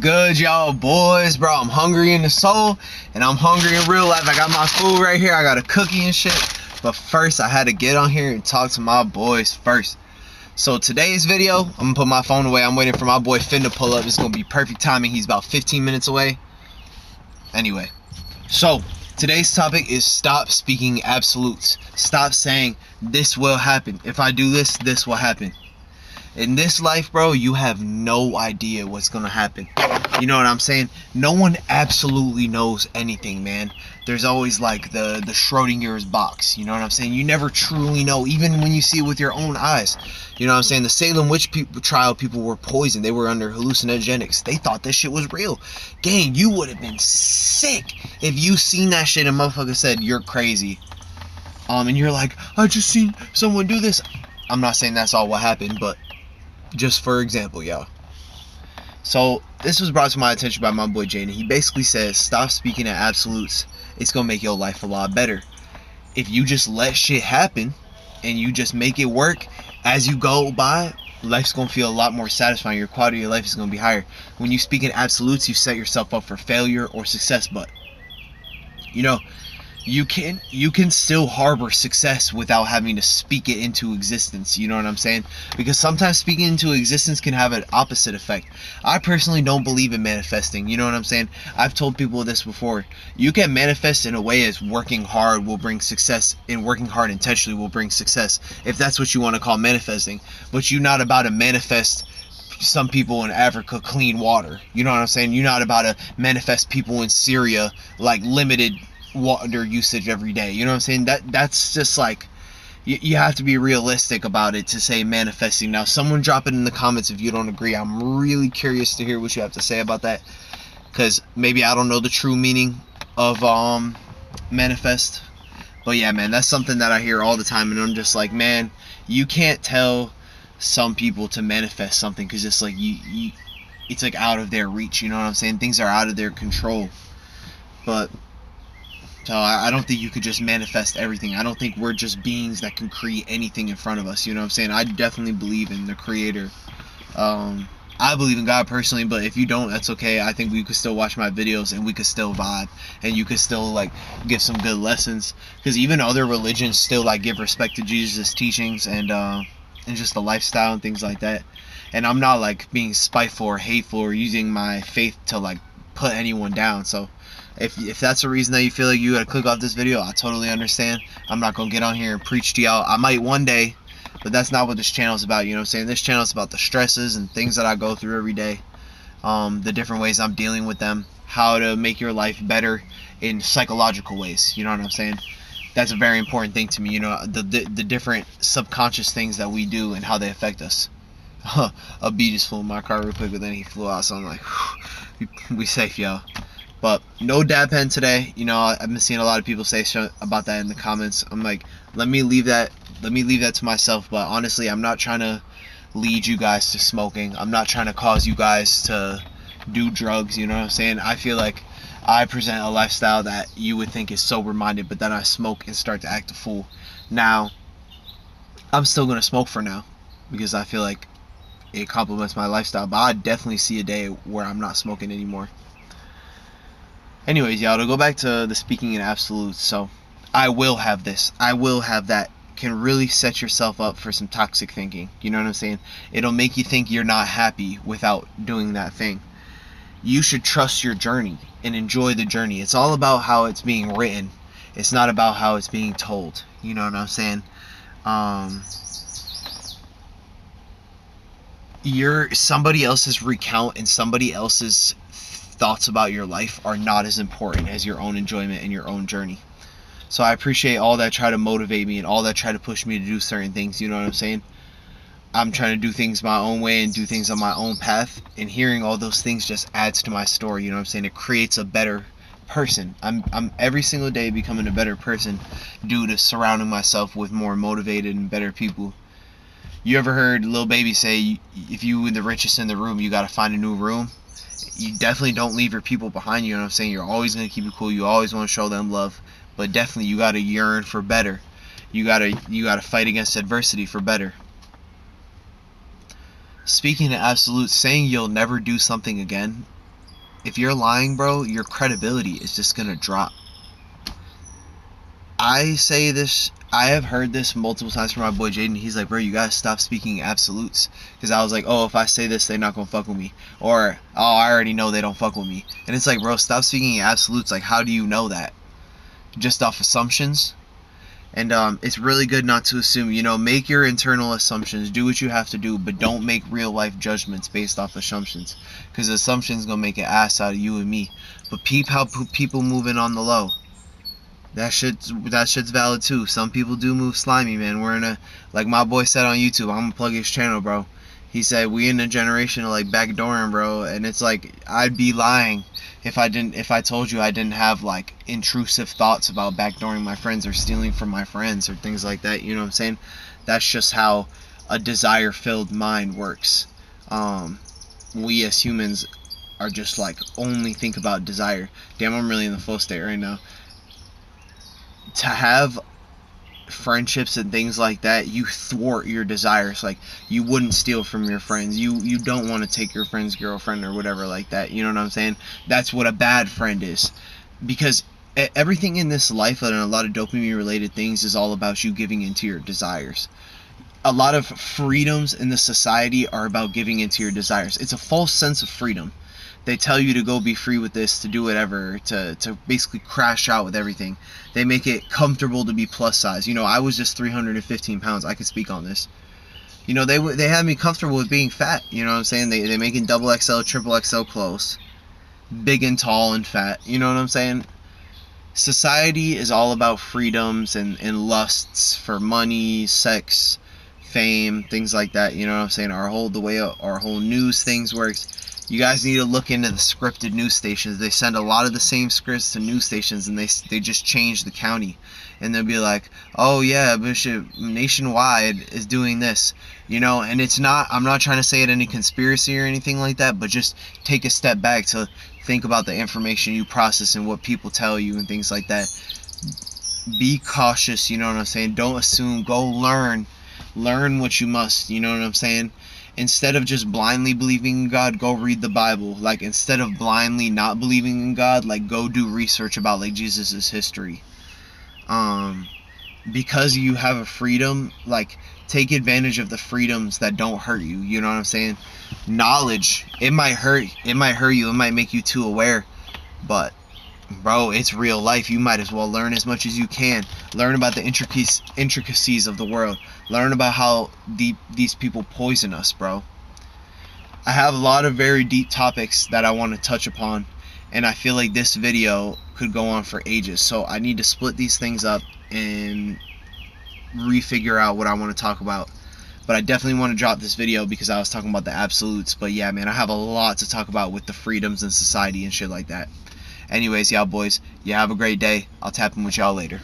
good, y'all boys? Bro, I'm hungry in the soul, and I'm hungry in real life. I got my food right here. I got a cookie and shit. But first, I had to get on here and talk to my boys first. So today's video, I'm gonna put my phone away. I'm waiting for my boy Finn to pull up. It's gonna be perfect timing. He's about 15 minutes away. Anyway, so today's topic is stop speaking absolutes. Stop saying this will happen. If I do this, this will happen. In this life, bro, you have no idea what's gonna happen. You know what I'm saying? No one absolutely knows anything, man. There's always like the Schrodinger's box. You know what I'm saying? You never truly know, even when you see it with your own eyes. You know what I'm saying? The Salem witch trial, people were poisoned. They were under hallucinogenics. They thought this shit was real. Gang, you would have been sick if you seen that shit and motherfucker said you're crazy. And you're like, I just seen someone do this. I'm not saying that's all what happened, but just for example, y'all. So this was brought to my attention by my boy Jaden. He basically says, stop speaking at absolutes. It's gonna make your life a lot better. If you just let shit happen and you just make it work as you go by, life's gonna feel a lot more satisfying. Your quality of your life is gonna be higher. When you speak in absolutes, you set yourself up for failure or success. But you know, you can still harbor success without having to speak it into existence. You know what I'm saying? Because sometimes speaking into existence can have an opposite effect. I personally don't believe in manifesting. You know what I'm saying? I've told people this before. You can manifest in a way as working hard will bring success, and working hard intentionally will bring success, if that's what you want to call manifesting. But you're not about to manifest some people in Africa clean water. You know what I'm saying? You're not about to manifest people in Syria like limited water usage every day. You know what I'm saying? That's just like, you have to be realistic about it to say manifesting. Now, someone drop it in the comments if you don't agree. I'm really curious to hear what you have to say about that, because maybe I don't know the true meaning of manifest. But yeah, man, that's something that I hear all the time, and I'm just like, man, you can't tell some people to manifest something because it's like it's like out of their reach. You know what I'm saying? Things are out of their control. But so I don't think you could just manifest everything. I don't think we're just beings that can create anything in front of us. You know what I'm saying? I definitely believe in the creator. I believe in God personally, but if you don't, that's okay. I think we could still watch my videos and we could still vibe, and you could still like give some good lessons, because even other religions still like give respect to Jesus' teachings and just the lifestyle and things like that. And I'm not like being spiteful or hateful or using my faith to like put anyone down. So if that's the reason that you feel like you gotta click off this video, I totally understand. I'm not gonna get on here and preach to y'all. I might one day, but that's not what this channel is about. You know what I'm saying? This channel is about the stresses and things that I go through every day, the different ways I'm dealing with them, how to make your life better in psychological ways. You know what I'm saying? That's a very important thing to me. You know, the different subconscious things that we do and how they affect us. A bee just flew in my car real quick, but then he flew out, so I'm like, we safe, y'all. But no dab pen today. You know, I've been seeing a lot of people say about that in the comments. I'm like, let me leave that to myself. But honestly, I'm not trying to lead you guys to smoking. I'm not trying to cause you guys to do drugs. You know what I'm saying? I feel like I present a lifestyle that you would think is sober-minded, but then I smoke and start to act a fool. Now, I'm still gonna smoke for now because I feel like it complements my lifestyle. But I definitely see a day where I'm not smoking anymore. Anyways, y'all, to go back to the speaking in absolutes, so I will have this, I will have that, can really set yourself up for some toxic thinking. You know what I'm saying? It'll make you think you're not happy without doing that thing. You should trust your journey and enjoy the journey. It's all about how it's being written. It's not about how it's being told. You know what I'm saying? Somebody else's recount and somebody else's thoughts about your life are not as important as your own enjoyment and your own journey. So I appreciate all that try to motivate me and all that try to push me to do certain things. You know what I'm saying? I'm trying to do things my own way and do things on my own path, and hearing all those things just adds to my story. You know what I'm saying? It creates a better person. I'm every single day becoming a better person due to surrounding myself with more motivated and better people. You ever heard Lil Baby say, if you were the richest in the room, you gotta find a new room? You definitely don't leave your people behind. You know what I'm saying? You're always going to keep it cool. You always want to show them love, but definitely you got to yearn for better. You got to fight against adversity for better. Speaking of absolute, saying you'll never do something again if you're lying, bro, your credibility is just gonna drop. I say this, I have heard this multiple times from my boy Jaden. He's like, bro, you gotta stop speaking absolutes. Because I was like, oh, if I say this, they're not gonna fuck with me. Or, oh, I already know they don't fuck with me. And it's like, bro, stop speaking absolutes. Like, how do you know that? Just off assumptions? And it's really good not to assume. You know, make your internal assumptions. Do what you have to do. But don't make real life judgments based off assumptions. Because assumptions gonna make an ass out of you and me. But peep how people moving on the low. That shit's valid too. Some people do move slimy, man. We're in a, like my boy said on YouTube, I'm gonna plug his channel, bro. He said we in a generation of like backdooring, bro, and it's like I'd be lying if I told you I didn't have like intrusive thoughts about backdooring my friends or stealing from my friends or things like that. You know what I'm saying? That's just how a desire-filled mind works. We as humans are just like only think about desire. Damn, I'm really in the flow state right now. To have friendships and things like that, you thwart your desires. Like, you wouldn't steal from your friends. You don't want to take your friend's girlfriend or whatever like that. You know what I'm saying? That's what a bad friend is. Because everything in this life and a lot of dopamine related things is all about you giving into your desires. A lot of freedoms in the society are about giving into your desires. It's a false sense of freedom. They tell you to go be free with this, to do whatever, to basically crash out with everything. They make it comfortable to be plus size. You know, I was just 315 pounds. I could speak on this. You know, they had me comfortable with being fat. You know what I'm saying? They making double XL, triple XL clothes. Big and tall and fat. You know what I'm saying? Society is all about freedoms and lusts for money, sex, fame, things like that. You know what I'm saying? The way our whole news things works. You guys need to look into the scripted news stations. They send a lot of the same scripts to news stations, and they just change the county, and they'll be like, oh yeah, Bishop Nationwide is doing this, you know. And it's not, I'm not trying to say it any conspiracy or anything like that, but just take a step back to think about the information you process and what people tell you and things like that. Be cautious, you know what I'm saying? Don't assume. Go learn what you must, you know what I'm saying? Instead of just blindly believing in God, go read the Bible. Like, instead of blindly not believing in God, like, go do research about like Jesus's history. Because you have a freedom, like, take advantage of the freedoms that don't hurt you. You know what I'm saying? Knowledge, it might hurt you, it might make you too aware, but bro, it's real life. You might as well learn as much as you can. Learn about the intricacies of the world. Learn about how deep these people poison us, bro. I have a lot of very deep topics that I want to touch upon, and I feel like this video could go on for ages. So I need to split these things up and refigure out what I want to talk about. But I definitely want to drop this video because I was talking about the absolutes. But yeah, man, I have a lot to talk about with the freedoms in society and shit like that. Anyways, y'all boys, you have a great day. I'll tap in with y'all later.